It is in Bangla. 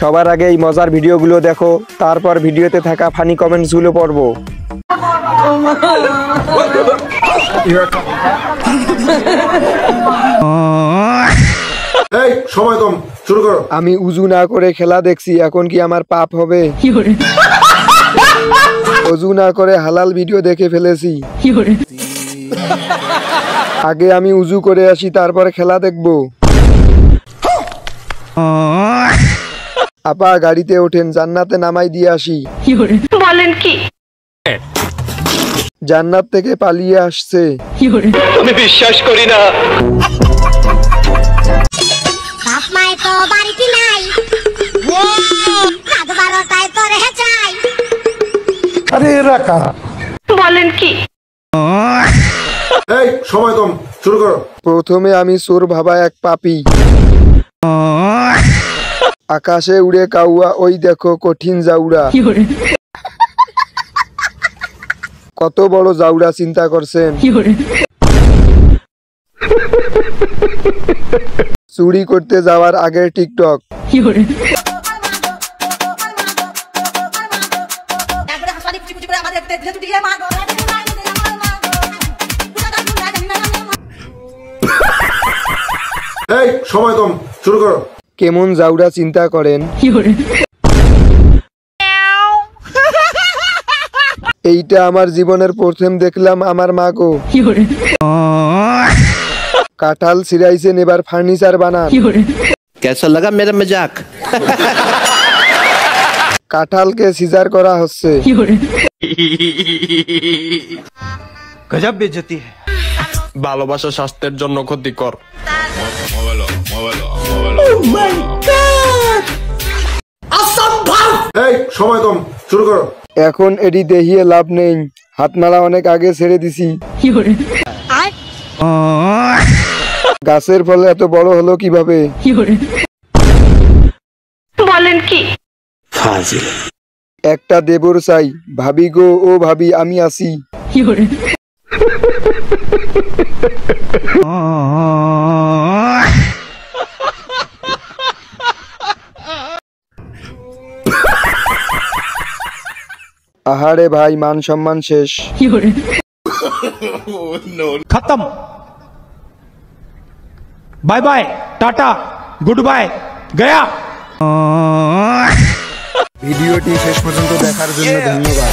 সবার আগে এই মজার ভিডিওগুলো দেখো, তারপর ভিডিওতে থাকা ফানি কমেন্টসগুলো পড়বো। এই সময় কম, শুরু করো। আমি উজু না করে খেলা দেখছি, এখন কি আমার পাপ হবে? উজু না করে হালাল ভিডিও দেখে ফেলেছি। আগে আমি উজু করে আসি, তারপরে খেলা দেখবো। আপা গাড়িতে ওঠেন, জান্নাতে নামাই দিয়ে আসি। বলেন কি? জান্নাত থেকে পালিয়ে আসছে। আমি বিশ্বাস করি না। বাপ মাই তো বাড়িতে নাই, রাত 12টায় তোরে চাই। আরে রাখা। বলেন কি? এই সময় কম, শুরু করো। প্রথমে আমি চোর ভাবা এক পাপী। আকাশে উড়ে কাউয়া, ওই দেখো কঠিন জাউরা। কত বড় জাউরা চিন্তা করছেন? চুরি করতে যাওয়ার আগের টিকটক। এই সময় কম, শুরু করো। কেমন জাউরা চিন্তা করেন? এইটা আমার জীবনের প্রথম দেখলাম আমার মা গো। কাঁঠাল ছিড়াইছেন, এবার ফার্নিচার বানান। कैसा लगा मेरा मजाक? কাঁঠালকে সিজার করা হচ্ছে। गजब बेइज्जती है। ভালোবাসা স্বাস্থ্যের জন্য ক্ষতিকর। এই সময় কম, শুরু করো। এখন এটি দেখিয়ে লাভ নেই, হাত নাড়া অনেক আগে ছেড়ে দিছি। গাছের ফলে এত বড় হলো কিভাবে? বলেন কি? একটা দেবর চাই, ভাবি গো ও ভাবি আমি আছি। আহারে ভাই, মান সম্মান শেষ। खत्म। Bye bye, tata, goodbye, गया। ভিডিওটি শেষ পর্যন্ত দেখার জন্য ধন্যবাদ।